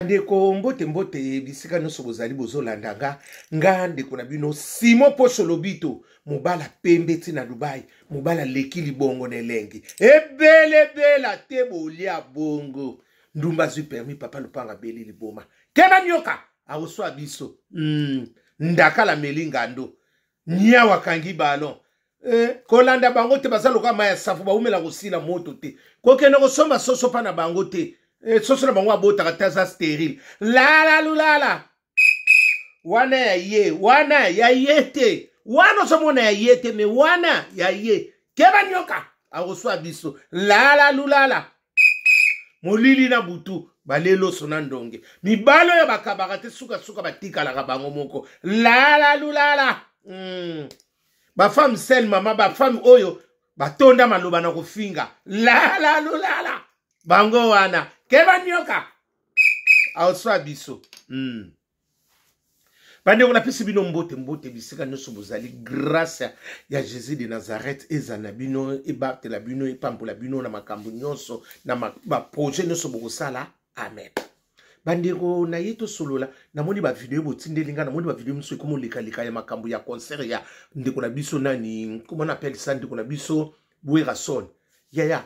Ndeko mbote bisika nyonso bozali bozolanda nga ndeko na bino Simon Poso Lobito mobala pembe ti na Dubai mobala leki libongo na elengi ebele bela te bolia bongo ndumba zui permis papa lupanga beli liboma keba nyoka aoswa biso ndaka la melinga ndo nya wakangi balon kolanda bango te bazalo ka maya safu ba umela kosila moto te kokene kosomba soso pa na bango te soso na bango abota kataza sterile la lulala wana ya yete wana somona ya yete me wana ya ye keba nyoka aoswa biso la lulala molili na butu balelo sona ndonge mibalo ya bakabaka te suka batika la bango moko la lulala ba femme sel mama ba femme oyo batonda maloba na kofinga la lulala bango wana keba nyoka aoswa biso Bande on apesi bino mbote bisika nyonso bozali grâce ya Jésus de Nazareth ezana bino ebate la bino epambola bino na makambo nyonso na ba projet nyonso bokosala amen. Bandeko na yeto solola namoni ba video botindelinga namoni ba video mso komo leka ya makambo ya concert ya ndeko na biso nani comment on appelle ça ndeko na biso Bouerason ya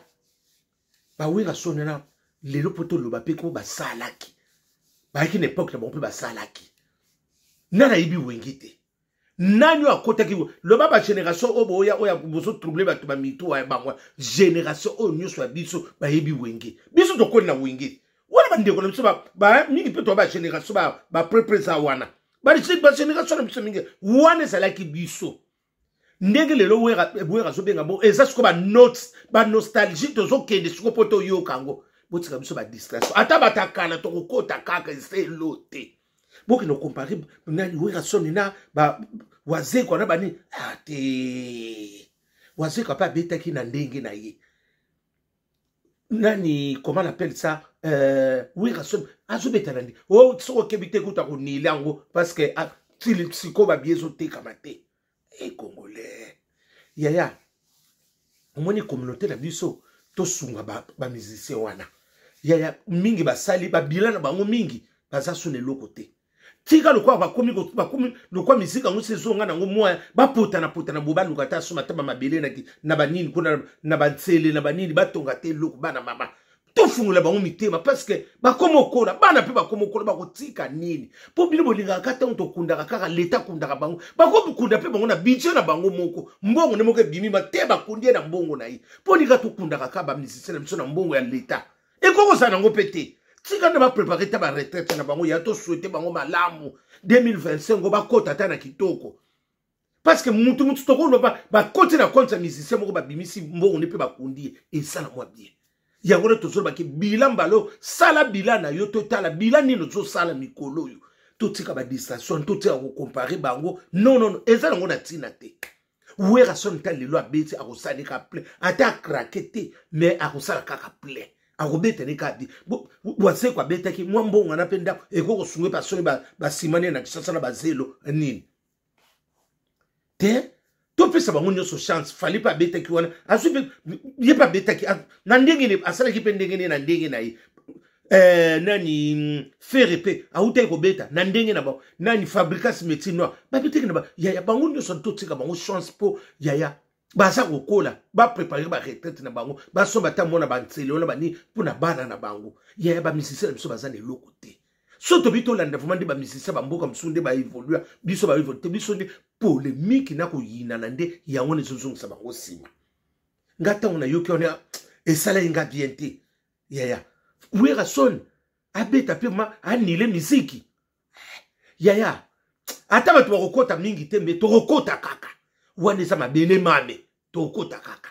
ba Bouerason na lelo poto loba pe ko ba salaki ba ki n'époque na bon pe ba salaki nana ibi wengite nani akota ki lo baba génération oya bozo troubler ba tuba mitu wa bangwa génération o nyuso biso ba ibi wenge biso to kona wenge wana bandeko na biso ba mingi pe to ba génération ba prepesa wana ba génération na biso mingi wana salaki biso ndenge lelo wera so benga bo eza siko ba notes ba nostalgie to zo kende siko poto yo kango botika biso ba distraction ata batakana to kokota kaka ese lote boki no comparer nani Bouerason na ba waze kwa na bani ate waze kwa pa beta ki na ndenge na ye nani comment on appelle ça Bouerason azo beta nandi so kebite kuta ko nilango parce que tili siko ba biezo te kamate congolais ya omoni communauté la biso to sunga ba musicien wana ya mingi basali ba bilana bango mingi baza sur le côté tika lokwa bakomi lokwa misika ngo sezonga nango moya bapota na boba lukata so mataba mabele na banini kuna na bantsele na banini batonga te loko bana mama tofungula bango mitema parce que bakomokola bana pe bakomokola bakotika nini po bino bolinga kata on to kundaka kaka leta kundaka bango bakokunda pe bango na budget na bango moko mbongo ne moko bimi te bakundie na mbongo na yi po lika to kundaka ka ba misisi na biso na mbongo ya leta ekoko sana ngo pete tika na ba préparer ta ba retraite na bango ya to souhaiter bango malamu 2025 ba kota ta na kitoko parce que mutu to ko ba kota na compte musicien moko ba bimisi mbongo ne pe bakundi et ça na moi bien ya ngone to zo ba ki bilambalo sala bilana yo totala bilani no zo sala mikolo yo to tika ba distraction to tika ko comparer bango non eza ngona tina te Bouerason ta lelo abeti akosali ka ple ata craquer mais akosala kaka ple akobeta ne kadi wase kwa beta ki mwa mbongo na penda ekoko sungwe pa soni ba simane na kisasa na bazelo nini te to pesa bango nyoso chance fali pa beta ki wana asupe ye pa beta ki na ndenge ne asala ki pendenge ne na ndenge na yi nani ferepe auta ko beta na ndenge na ba nani fabricas metino ba beta ki na ba ya bango nyoso to tika bango chance po ya basa kokola ba préparer ba retraite na bango ba somba ta mona ba ntsele ona bani puna bana na bango ya ba misisi biso baza ne lokote so to bito landa vraiment ba misisi ba mboka msunde ba évoluer biso ba évoluer biso ndi polémique na ko yina na nde ya ngone zozongo sa bango sima ngata ona yoki ona esala inga bien te ya Bouerason abeta pe ma anile misiki ya ata ba to kokota mingi te me to kokota kaka wane za mabele mame tokota kaka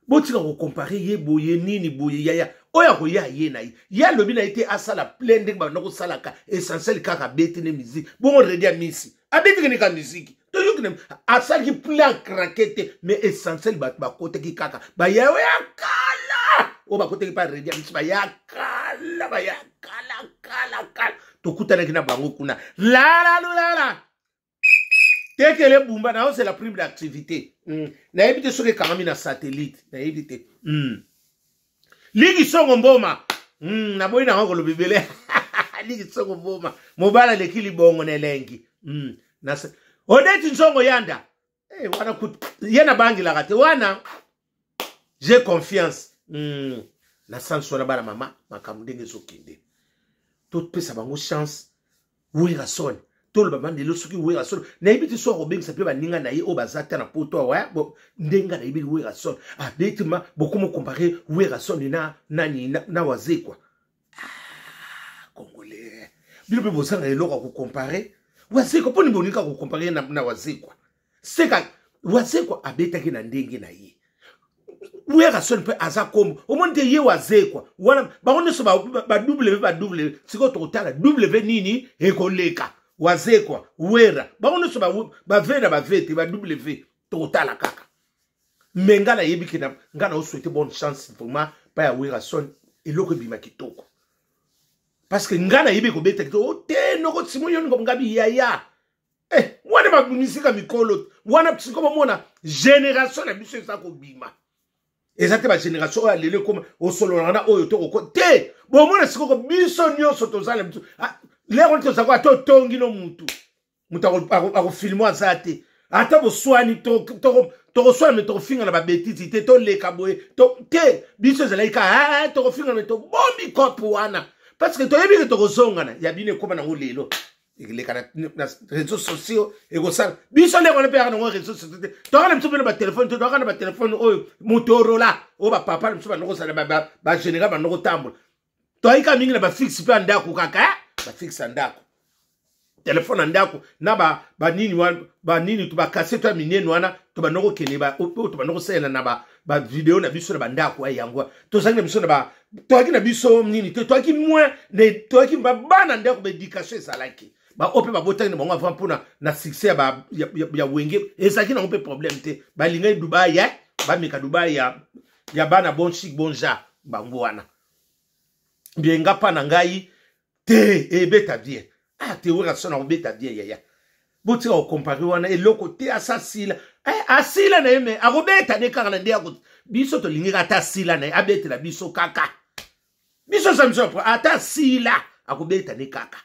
botika ko comparer ye boye nini boye ya oya ko ya ye na ya lobi na ite asala plein de ba nako salaka essentiel kaka bete ne musique bon redia misi abeti ne ka musique to yukne asala ki plein craquette mais essentiel ba kote ki kaka ba ya kala o ba kote ki pa redia misi ba ya kala to kutana kina bango kuna la tekele bumba na c'est la prime d'activité na ebite soke kamami na satellite na ebite ligi songo mboma na boyi na ngolo bibele aliki soko boma mobala lekili bongo nelengi nasa odeti nzongo yanda wana yena bangi la kate wana j'ai confiance na sanso na bana mama makamudenge zokinde tout pesa bango chance wira son tout le baba ndelo soki wira son na ibiti so ko bengisa pe baninga na ye o bazata na poto wa ndenga na ibiti wira son betima bokumo comparer wira son na wazekwa Congolais bilo pe bosanga eloko ko comparer wazekwa poni bonika ko comparer na wazekwa seka wazekwa abetaki na ndenge na ye wera son pe aza comme au monde ye wazekwa wana baone so ba double siko totala w nini ekoleka wazekwa wera baone so ba vena ba vete ba w totala kaka mengala yebiki na ngana osouhaiter bonne chance vraiment pa ya wera son eloko bima kitoko parce que ngana yebi ko beta kitoko te noko simo yoni ko ngabi yaya wana babunisika mikolo wana psikomo mona génération na biso sa ko bima ezate ba génération ya lele comme au solo na oyo to ko te bo mona sikoko biso nyoso tozala biso le on to zakwa to tongi no mutu ako filmo azate ata bo swani to swani to finga na ba betiti te to leka boye to te biso zalaika to finga na to bombi kopo wana parce que to yebi que to kozongana ya bine koma na ngolelo les réseaux sociaux et comme ça biso les on perd dans les réseaux sociaux tu as un petit peu de téléphone tu as un téléphone Motorola o ba papa le petit peu ça ba général ba no tambo tu as ka mingi na ba fixe pe andako kaka ba fixe andako téléphone andako na ba nini tu ba cassette to minene wana to ba no kene ba to ba no sela na ba vidéo na biso na bandako ayangwa to sangi biso na ba to aki na biso nini to aki moins ne to aki ba bana ndako ba éducation ça like ba ope ba botang ne bango avant pour na succès ya wenge ezaki na ope problème te ba linga Dubai ba meka Dubai ya bana bon chic bon ja bango wana bien ngapa na ngai te beta bien te wera sona beta bien ya boti o comparer wana eloko te asasila asila na yeme akobeta ne kaka na ndia ko biso to linga ata sila na abete la biso kaka biso samso ata sila akobeta ne kaka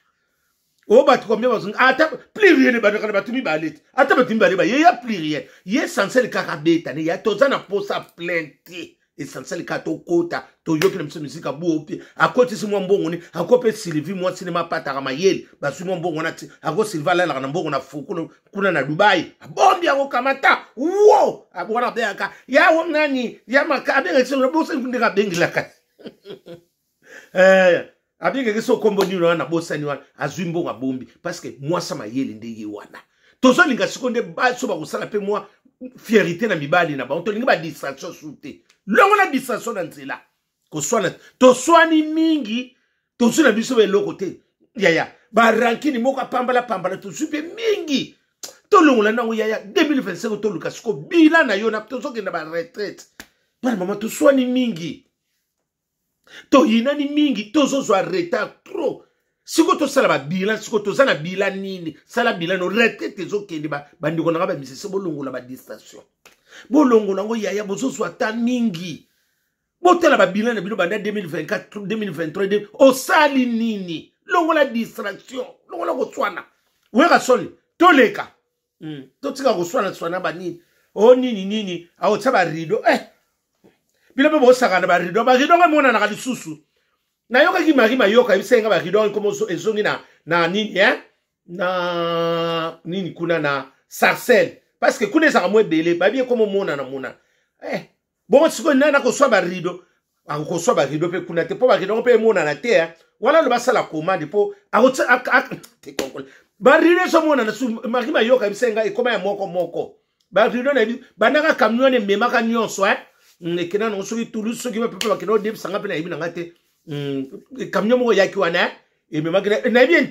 o bat combien bazung ata plus rien ne badaka batumi balete ata batumi baleba ye ya plus rien ye sansel kaka beta ne ya tozana posa plainte essentiel ka to kota to yoki na mso musika buopi akoti si mwa mbongo ni akope Sylvie mwa sinema pataka mayeli basu mwa mbongo na ako Sylvie la na mbongo na fuku kuna na Dubai bombi ako kamata wo abona beka ya wonani ya makabe ngese bosa ndika bengila ka abike ke so kombo ni na bosa ni wana azwimbo nga bombi parce que moi ça mayeli ndenge wana tozo linga sikonde ba so ba kusala pe moi fierté na mibali na ba to linga ba distraction souté longo na distraction na nzela ko swana to swani mingi to suna biso be lokote ya ba rankini moko pambala to super mingi to longo na nango ya 2025 to luka siko bila na yo na to soki na ba retraite bana mama to swani mingi to yinani mingi to zo zwa retard trop siko to sala ba bilan siko to zana bilan nini sala bilan no retraite zo kende ba ndiko na ba misese bolongo la ba distraction bolongo nango yaya bozo zwa ta mingi botela ba bilan na bino banda 2024 2023 o sali nini longo la distraction longo la ko tswana weka soli to leka to tika ko tswana ba nini o nini a o tsaba rido bilo be bo saka na ba rido ga mona na ka lisusu na yoka ki mari mayoka ibisenga ba rido komo ezongi na nini na nini kuna na sarcelle parce que kuna za mo ebele ba bien komo mona na mona bon siko na ko swa ba rido ko swa ba rido pe kuna te po ba rido pe mona na te wala lo basala commande po te konkol ba rido so mona na su mari mayoka ibisenga e koma ya moko ba rido na ba na ka camion ne mema ka nyonso nekena no soki Toulouse soki ba pepe bakena o sanga pe na yibi na ngate camion moko yaki wana me makina na bien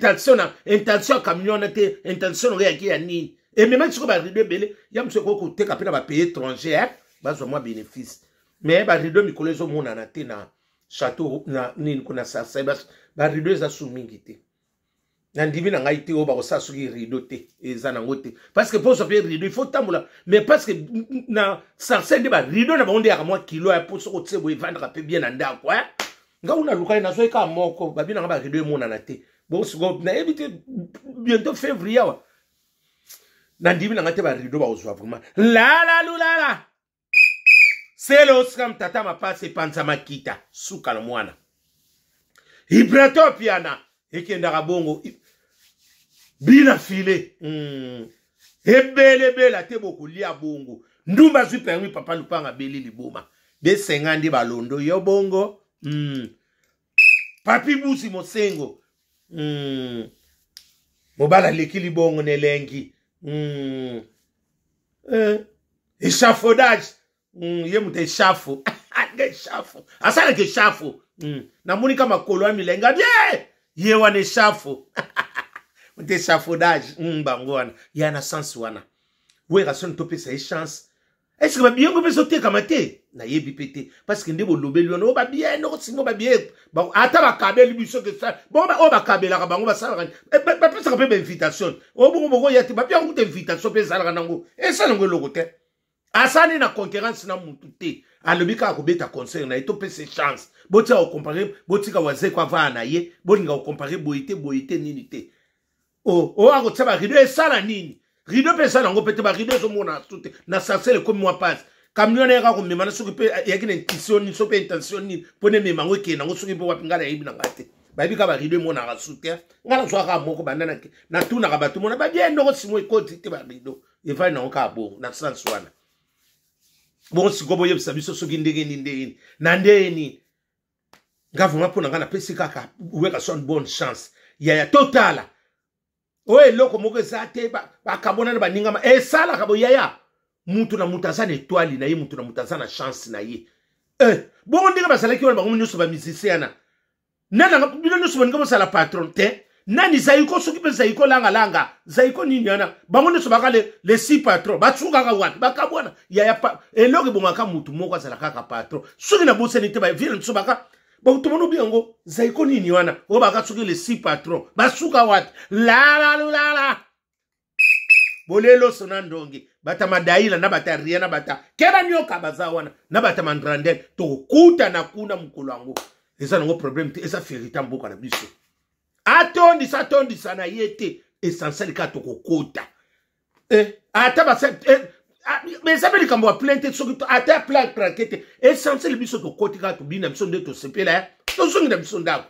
intention camion na te intention yaki ya nini me makiko ba rido bele ya mso ko te ka pe na ba pays étranger ba zo moi bénéfice mais ba rido mikolo zo mona na te na château na nini kuna sasa ba rido za sumingi te na ndimi na ngai te o ba ko sa soki rido te eza na ngote parce que pour so pe rido il faut tambola mais parce que na sarcelle de ba rido na ba onde ya moi kilo ya pour so ko tsebo vendre pe bien na ndako nga una lukai na so ka moko ba bina ba rido mona na te bon siko na éviter bientôt février wa nandimi na ngate ba rido ba ozwa vraiment la lulala c'est l'oscam tata ma passe panza makita suka la mwana Ibratopia ekenda bongo bila file ebele bela te bokulia bongo ndumba zupe yangu papa lupanga beli liboma be sengandi balondo yo bongo papi busi mosengo mobala lekili bongo nelengi échafaudage ye mute chafo ge chafo asala ge chafo na muni kama kolo milenga bien ye wane chafo mute échafaudage bangwana ya na sens wana we rason topé sa chance est-ce que ba bien ko besote kamate na yebi pété parce que ndebo lobeli wana o ba bien no singo ba bien ba ata ba kabeli biso que ça bon ba o ba kabela ka bango ba sala ba pesa ka pe invitation o bongo ya te ba bien ko invitation pe sala nango et ça ngo lokote asani na concurrence na mutu te alobika ko beta concert na to pe ses chance botia o comparer botika waze kwa va na ye bolinga o comparer boité nini te o ako tsaba rido e sala nini rido pe sala ngo pete ba rido zo mona sute na sarcelle comme moi passe camion era ko memana soki pe yakine intention ni so pe intention ni pone me mango ke na ngo soki pe wapinga na yibi na ngate ba bika ba rido mona ga sute ngala so ka moko banana ke na tuna ga batu mona ba bien no simo ko tite ba rido e va na ka bo na sans wana bon si gobo yebisa biso soki ndenge ni nandeni ngavuma pona ngana pesi kaka weka son bonne chance ya totala oye loko moko zate ba kabona na baninga e sala kabo ya mutu na mutazana étoile na ye mutu na mutazana chance na ye bon ndenge basala ki wana bango nyuso ba musicien nana bino nyuso bango basala patron te nani zaiko soki pe zaiko langa zaiko nini yana bango nyuso bakale les six patrons batsuka ka wana bakabona ya pa eloko bongaka mutu moko azala kaka patron soki na boseni te ba vile nyuso baka bon tout le monde biango zaiko nini wana o baka soki les six patrons basuka wat la bolelo sonandongi bata madaila na bata ria na bata keba nyoka baza wana na bata mandrandel to kuta na kuna mukolo wango eza ngo problème te eza ferita mboka na biso atondi sana yete essentiel ka to kokota ata ba mais ça veut dire qu'on va plainte sur ata plainte essentiel biso to kotika to bina biso ndeto sepela to songi na biso ndako.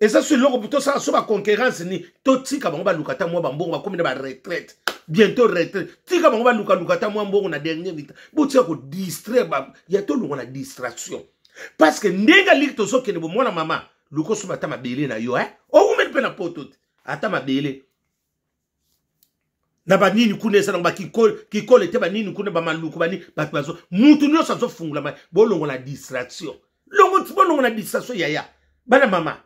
Et ça, c'est l'heure plutôt ça, sur la concurrence, ni tout tika bango ba lukata moi bambongo ba comme na ba retraite. Bientôt retraite. Tika bango ba lukata moi mbongo na dernière minute. Botia ko distraire ba, ya to lungo na distraction. Parce que ndenga likto so kene bo mwana mama, luko so bata mabele na yo o umen pe na poto. Ata mabele. Na ba nini kune sa ba kikole te ba nini kune ba maluko ba ni ba bazo. Mutu nyo sa so fungula ma, bo lungo na distraction. Longo na distraction ya. Bana mama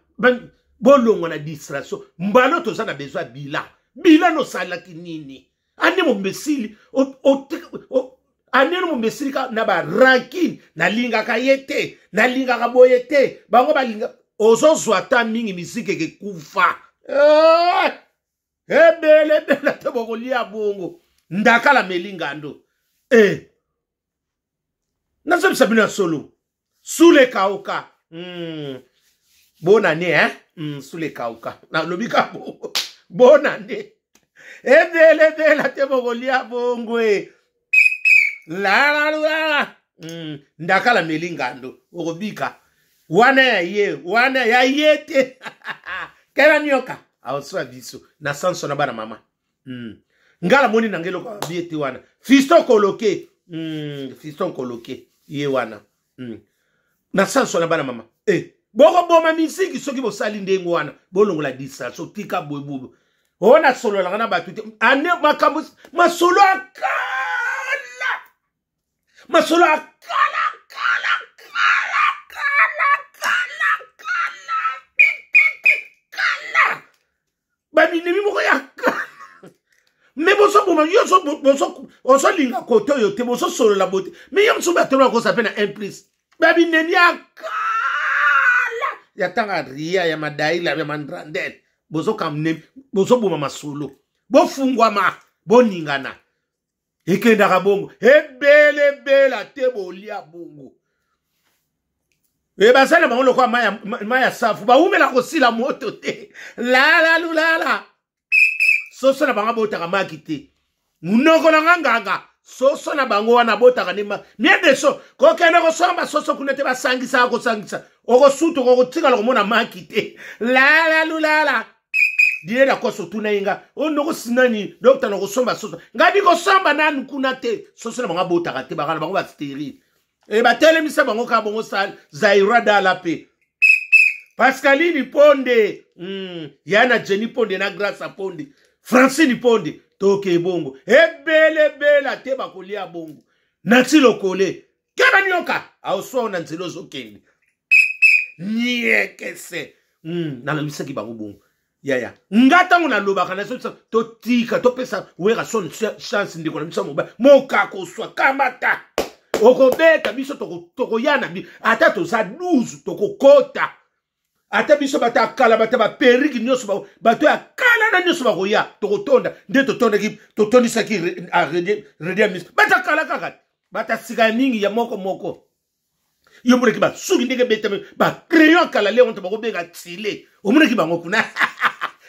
bolongo na distraction mbalo to sana besoin bila no sala kinini ane mo mbesili ane mo mbesili ka na ba ranking na linga ka yete na linga ka boyete bango ba linga ozo zwata mingi misike ke kufa bele te bokolia bongo ndakala melingando na sabina solo sule kauka bonne année, sous les kauka. Na lobika bonne année. Bele te bogolia bongwe. La. Ndakala melingando. Orobika. Wana ya yete. Kera nyoka. Aoswa biso. Na sanso na bana mama. Ngala moni nangelo kwa biete wana. Fiston koloke. Ye wana. Na sanso na bana mama. Boko boma misiki soki bo sali ndengo wana bolongo la distraction tika boebubu ona solo la kana batuti ane makambo masolo akala babi nemi moko ya mais boso boma yo so linga koto yo te boso solo la bote mais yom so batelo ko ça fait na 1 plus babi nemi akala ya tanga ria ya madaila ya mandrandel bozo kamne bozo boma masolo bo fungwa ma bo ningana ekenda ka bongo ebele te bolia bongo E basala bango lokwa maya safu ba umela kosila moto te la lulala soso na bango botaka maki te munoko na nganga soso na bango wana botaka nima miende so ko kena ko somba soso kunete basangisa ko sangisa oko suto ko tika ko mona maki te la lulala dire la koso tuna inga ono ko sinani docteur no ko somba soso ngabi ko somba nanu kuna te soso na bango botaka te bakana bango ba steril e batele misa bango ka bongo sal Zaira dala pe Pascaline Ponde yana Jenny Ponde na Grâce Ponde Francine Ponde toke bongo ebele bela te bakolia bongo nati lokole keba nyoka awso na nzelo zokende niekese na lamisa ki bango bongo ya ngata ngona loba kana so to tika to pesa wera son chance ndiko na misa moba moka ko swa kamata okobeta biso toko yana bi ata to sa 12 toko kota ata biso bata kala bata ba periki nyoso bato ya kala na nyoso ba koya toko tonda nde to tonda ki to tondisa ki a redemis bata kala kaka bata siga mingi ya moko yo mure ki ba suki ndeke beta ba crayon kala le on to ba ko bega tsile o mure ki ba ngokuna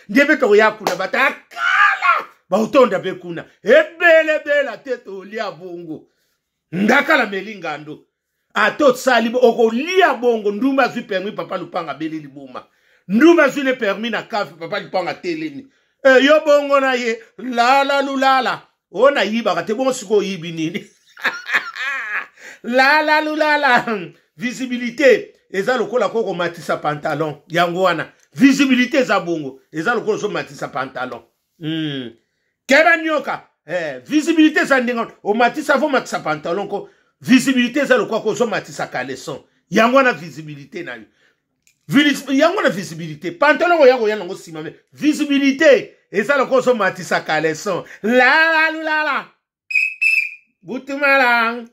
ndebe to ya kuna bata kala ba utonda be kuna ebele bela teto lia bongo ngakala melingando ato sali oko lia bongo ndumba zui permis papa lupanga beleli boma ndumba zui ne permis na kafi papa lupanga teleni yo bongo na ye la lulala ona yiba kate bongo siko yibi nini la lulala visibilité eza lokola koko matisa pantalon yango wana visibilité za bongo eza lokola so matisa pantalon keba nyoka visibilité ça ndinga o matisa vo matisa pantalon ko visibilité ça le quoi ko so matisa caleçon yango na visibilité na yango na visibilité pantalon ko yango yango sima me visibilité et ça le quoi so matisa caleçon la butumala